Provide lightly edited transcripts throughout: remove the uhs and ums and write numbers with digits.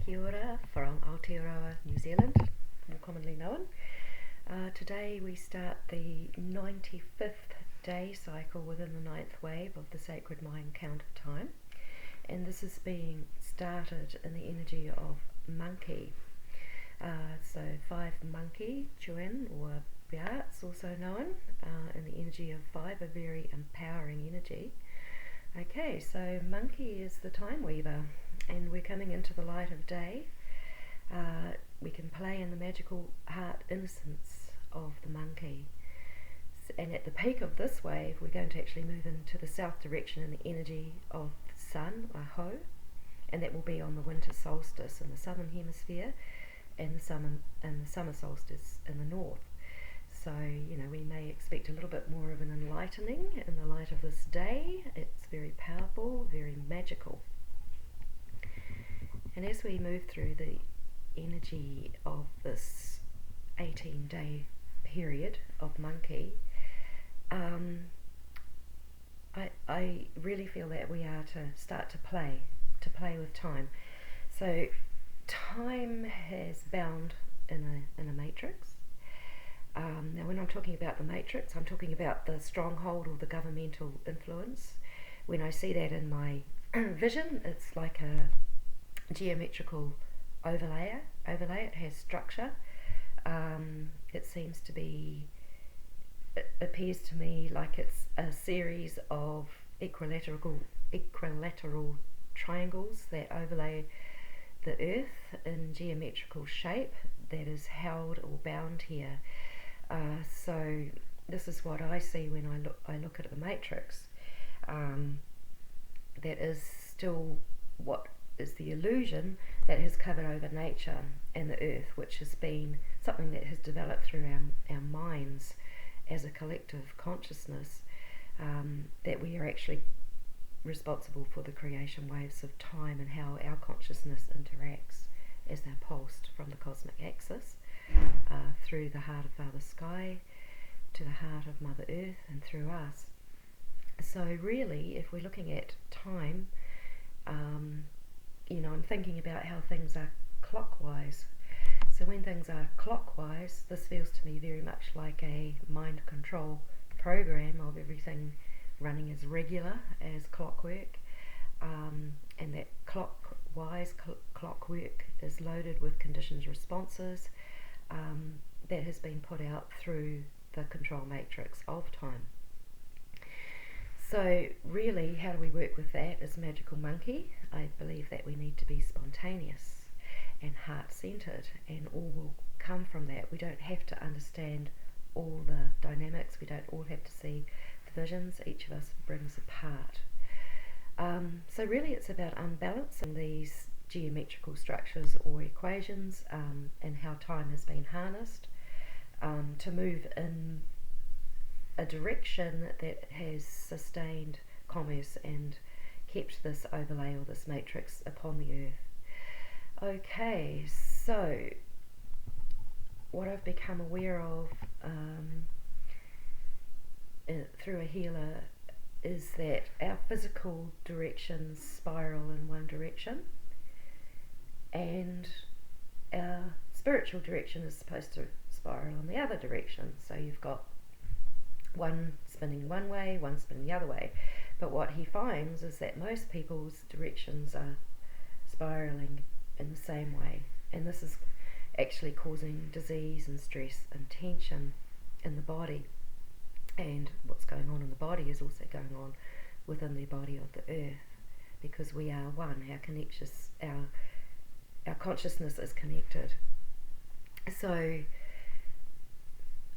Kia ora from Aotearoa, New Zealand, more commonly known. Today we start the 95th day cycle within the 9th wave of the Sacred Mind Count of Time, and this is being started in the energy of Monkey. So 5 Monkey, Chuen or Bia, it's also known, in the energy of 5, a very empowering energy. Okay, so Monkey is the time weaver, and we're coming into the light of day. We can play in the magical heart innocence of the monkey. And at the peak of this wave, we're going to actually move into the south direction in the energy of the sun, Aho, and that will be on the winter solstice in the southern hemisphere and the summer solstice in the north. So, we may expect a little bit more of an enlightening in the light of this day. It's very powerful, very magical. And as we move through the energy of this 18-day period of Monkey, I really feel that we are to start to play with time. So time has bound in a matrix. Now when I'm talking about the matrix, I'm talking about the stronghold or the governmental influence. When I see that in my vision, it's like a geometrical overlay. It has structure. It seems to be, it appears to me like it's a series of equilateral triangles that overlay the earth in geometrical shape that is held or bound here. So this is what I see when I look at the matrix. That is still what is the illusion that has covered over nature and the earth, which has been something that has developed through our minds as a collective consciousness, that we are actually responsible for the creation waves of time and how our consciousness interacts as they're pulsed from the cosmic axis through the heart of Father Sky to the heart of Mother Earth and through us. So really, if we're looking at time, I'm thinking about how things are clockwise. So when things are clockwise, this feels to me very much like a mind control program of everything running as regular as clockwork, and that clockwork is loaded with conditions responses that has been put out through the control matrix of time. So really, how do we work with that as Magical Monkey? I believe that we need to be spontaneous and heart-centered, and all will come from that. We don't have to understand all the dynamics. We don't all have to see the visions. Each of us brings a part. So really it's about unbalancing these geometrical structures or equations, and how time has been harnessed to move in a direction that has sustained commerce and kept this overlay or this matrix upon the earth. Okay, so what I've become aware of through a healer is that our physical directions spiral in one direction, and our spiritual direction is supposed to spiral in the other direction. So you've got one spinning one way, one spinning the other way. But what he finds is that most people's directions are spiraling in the same way, and this is actually causing disease and stress and tension in the body. And what's going on in the body is also going on within the body of the earth, because we are one. Our consciousness is connected. So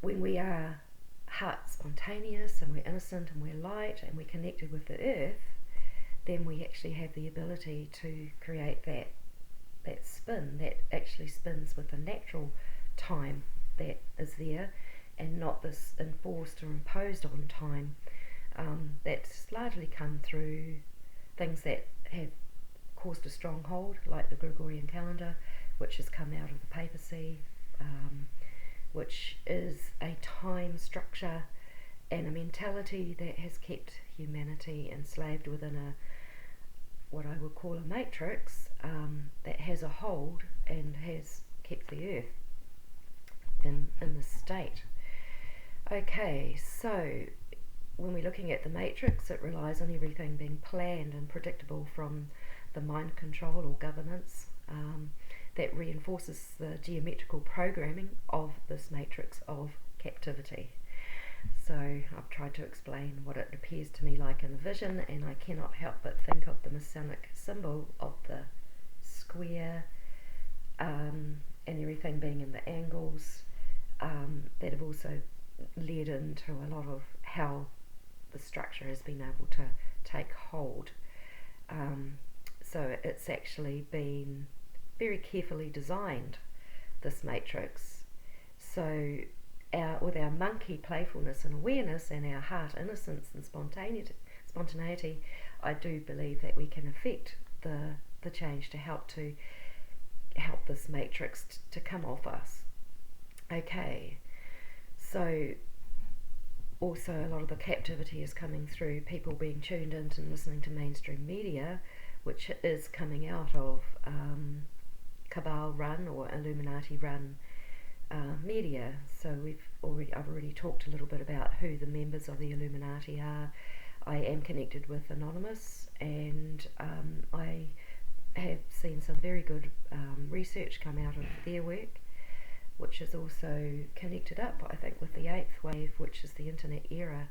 when we are heart spontaneous and we're innocent and we're light and we're connected with the earth, then we actually have the ability to create that spin that actually spins with the natural time that is there, and not this enforced or imposed on time that's largely come through things that have caused a stronghold, like the Gregorian calendar, which has come out of the papacy, which is a time structure and a mentality that has kept humanity enslaved within what I would call a matrix that has a hold and has kept the earth in this state. Okay, so when we're looking at the matrix, it relies on everything being planned and predictable from the mind control or governance that reinforces the geometrical programming of this matrix of captivity. So I've tried to explain what it appears to me like in a vision, and I cannot help but think of the Masonic symbol of the square and everything being in the angles that have also led into a lot of how the structure has been able to take hold. So it's actually been very carefully designed, this matrix. So with our monkey playfulness and awareness and our heart innocence and spontaneity, I do believe that we can affect the change to help this matrix to come off us. Okay, so also a lot of the captivity is coming through people being tuned into and listening to mainstream media, which is coming out of Cabal run or Illuminati run media. So I've already talked a little bit about who the members of the Illuminati are. I am connected with Anonymous, and I have seen some very good research come out of their work, which is also connected up, I think, with the 8th wave, which is the internet era.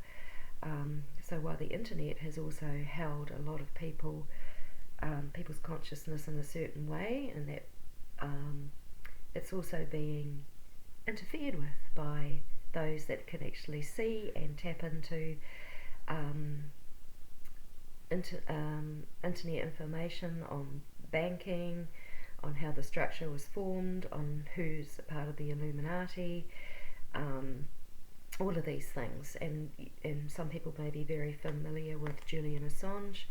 So while the internet has also held a lot of people's consciousness in a certain way, and that it's also being interfered with by those that can actually see and tap into internet information on banking, on how the structure was formed, on who's a part of the Illuminati, all of these things. And some people may be very familiar with Julian Assange,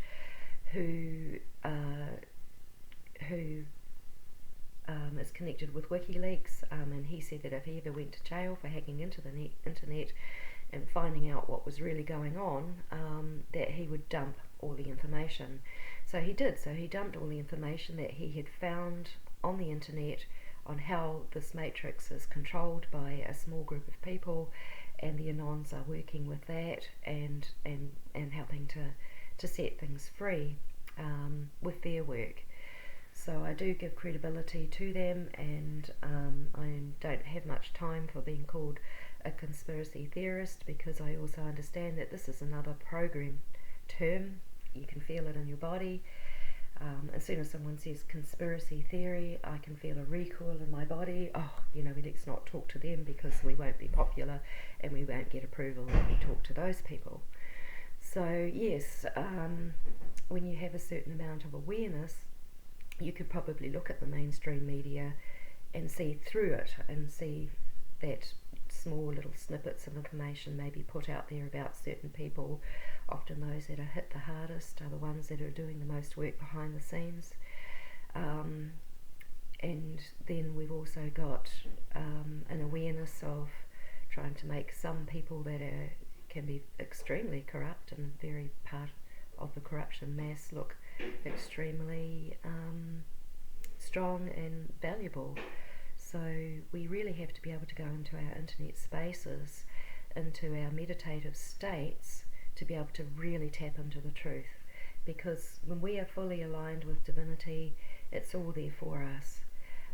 who is connected with WikiLeaks, and he said that if he ever went to jail for hacking into the internet and finding out what was really going on, that he would dump all the information. So he did. So he dumped all the information that he had found on the internet on how this matrix is controlled by a small group of people, and the Anons are working with that and helping to set things free with their work. So I do give credibility to them, and I don't have much time for being called a conspiracy theorist, because I also understand that this is another program term. You can feel it in your body. As soon as someone says conspiracy theory, I can feel a recoil in my body. Let's not talk to them, because we won't be popular and we won't get approval if we talk to those people. So yes, when you have a certain amount of awareness, you could probably look at the mainstream media and see through it and see that small little snippets of information may be put out there about certain people. Often those that are hit the hardest are the ones that are doing the most work behind the scenes. And then we've also got an awareness of trying to make some people that can be extremely corrupt and very part of the corruption mass look extremely strong and valuable. So we really have to be able to go into our internet spaces, into our meditative states, to be able to really tap into the truth. Because when we are fully aligned with divinity, it's all there for us.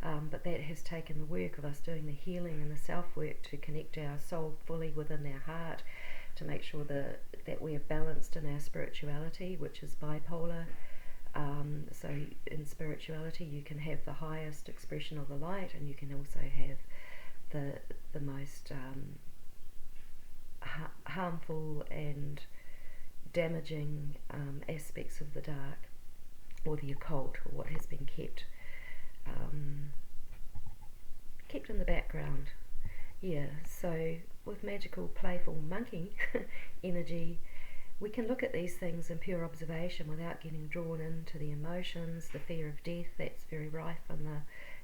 But that has taken the work of us doing the healing and the self-work to connect our soul fully within our heart, to make sure that we are balanced in our spirituality, which is bipolar. So in spirituality you can have the highest expression of the light, and you can also have the most harmful and damaging aspects of the dark, or the occult, or what has been kept in the background. Yeah, so with magical, playful monkey energy, we can look at these things in pure observation without getting drawn into the emotions, the fear of death that's very rife and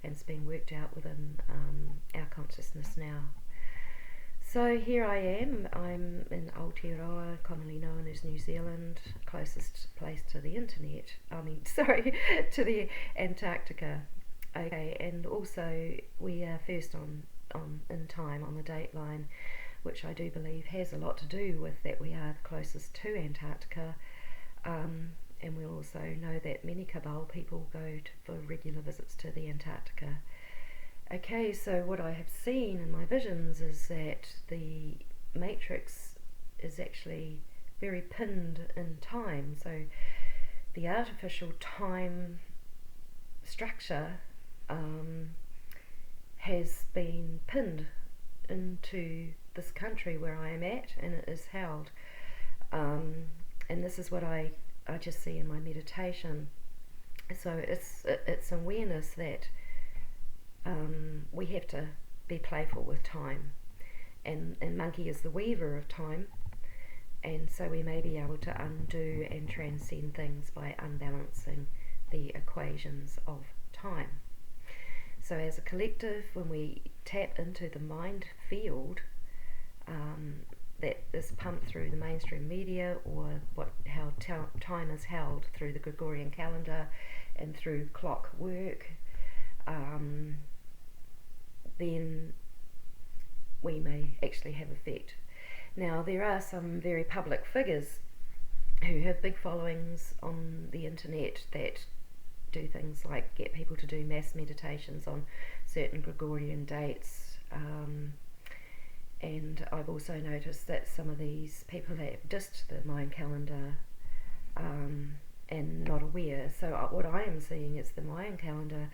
it's being worked out within our consciousness now. So here I am. I'm in Aotearoa, commonly known as New Zealand, closest place to the internet. To the Antarctica. Okay, and also we are first on in time on the dateline, which I do believe has a lot to do with that we are the closest to Antarctica. And we also know that many Cabal people go for regular visits to the Antarctica. Okay, so what I have seen in my visions is that the matrix is actually very pinned in time. So the artificial time structure has been pinned into this country where I am at, and it is held. And this is what I just see in my meditation. So it's awareness that we have to be playful with time, and Monkey is the weaver of time, and so we may be able to undo and transcend things by unbalancing the equations of time. So as a collective, when we tap into the mind field that is pumped through the mainstream media, or how time is held through the Gregorian calendar and through clockwork, then we may actually have effect. Now, there are some very public figures who have big followings on the internet that do things like get people to do mass meditations on certain Gregorian dates, and I've also noticed that some of these people have dissed the Mayan calendar and not aware. So what I am seeing is the Mayan calendar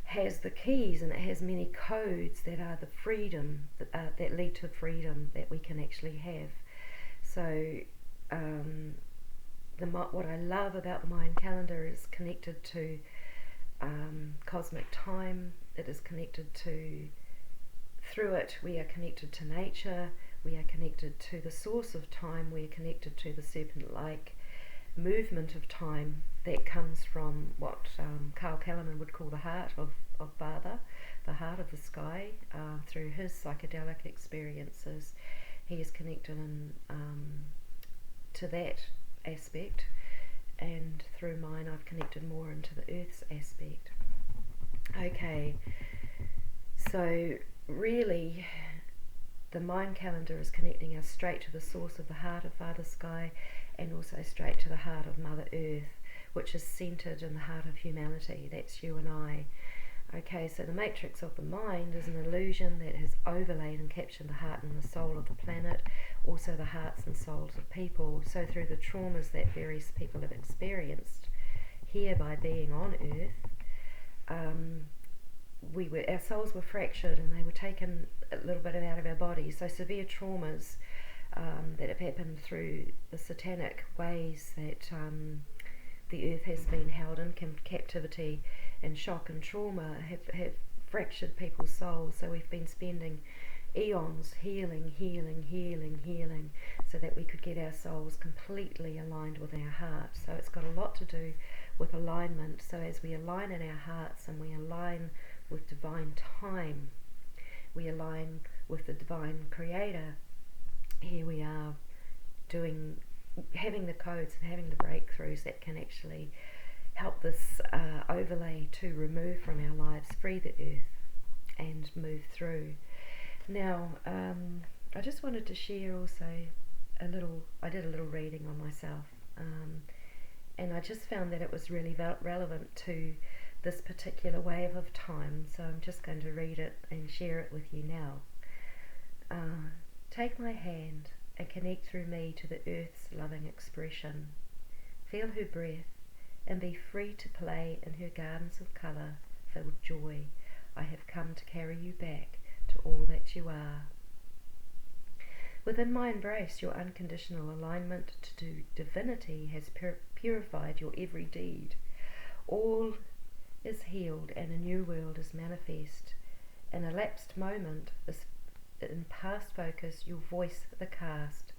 has the keys, and it has many codes that are the freedom that lead to freedom that we can actually have. So what I love about the Mayan calendar is connected to cosmic time. It is connected to, through it we are connected to nature, we are connected to the source of time, we are connected to the serpent-like movement of time that comes from what Carl Kellerman would call the heart of Father, the heart of the sky. Through his psychedelic experiences, he is connected to that aspect, and through mine I've connected more into the earth's aspect. Okay, so really the Mayan calendar is connecting us straight to the source of the heart of Father Sky, and also straight to the heart of Mother Earth, which is centered in the heart of humanity. That's you and I. Okay, so the matrix of the mind is an illusion that has overlaid and captured the heart and the soul of the planet, also the hearts and souls of people. So through the traumas that various people have experienced here by being on Earth, our souls were fractured and they were taken a little bit out of our bodies. So severe traumas that have happened through the satanic ways that the earth has been held in captivity, and shock and trauma have fractured people's souls. So we've been spending eons healing, so that we could get our souls completely aligned with our heart. So it's got a lot to do with alignment. So as we align in our hearts and we align with divine time, we align with the divine creator, here we are having the codes and having the breakthroughs that can actually help this overlay to remove from our lives, free the earth and move through. Now, I just wanted to share also I did a little reading on myself, and I just found that it was really relevant to this particular wave of time, so I'm just going to read it and share it with you now. Take my hand and connect through me to the earth's loving expression. Feel her breath and be free to play in her gardens of colour filled joy. I have come to carry you back to all that you are. Within my embrace, your unconditional alignment to divinity has purified your every deed. All is healed and a new world is manifest. In a lapsed moment, in past focus, your voice the cast.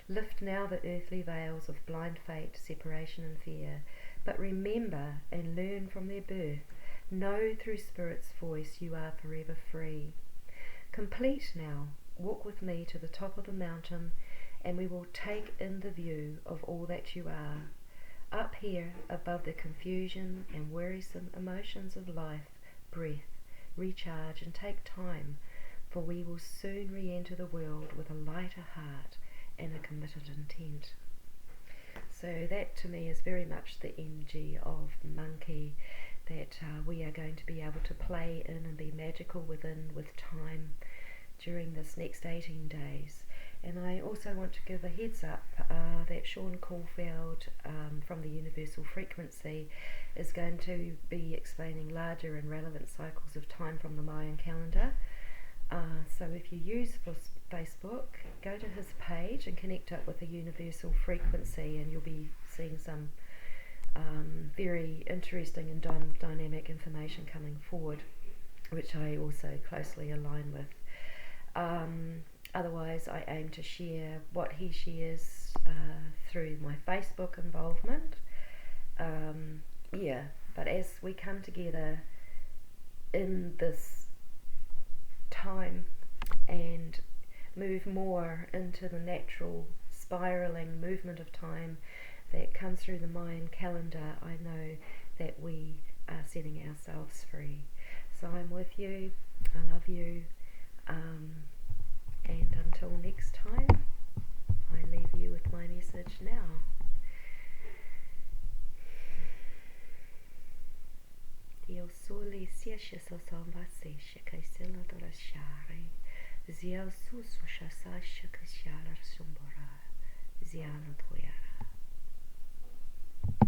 Lift now the earthly veils of blind fate, separation and fear, but remember and learn from their birth. Know through Spirit's voice you are forever free. Complete now, walk with me to the top of the mountain, and we will take in the view of all that you are. Up here, above the confusion and wearisome emotions of life, breath, recharge and take time, for we will soon re-enter the world with a lighter heart and a committed intent. So that to me is very much the energy of Monkey, that we are going to be able to play in and be magical within with time during this next 18 days. And I also want to give a heads up that Sean Caulfield from the Universal Frequency is going to be explaining larger and relevant cycles of time from the Mayan calendar. So if you use Facebook, go to his page and connect up with the Universal Frequency, and you'll be seeing some very interesting and dynamic information coming forward, which I also closely align with. Otherwise, I aim to share what he shares through my Facebook involvement. But as we come together in this time and move more into the natural spiraling movement of time that comes through the Mayan calendar, I know that we are setting ourselves free. So I'm with you, I love you, and until next time, I leave you with my message now. Io soli siesce sosomba sesce kai sela dorashare. Zia susu shasasha kashara sumbora. Zia no toyara.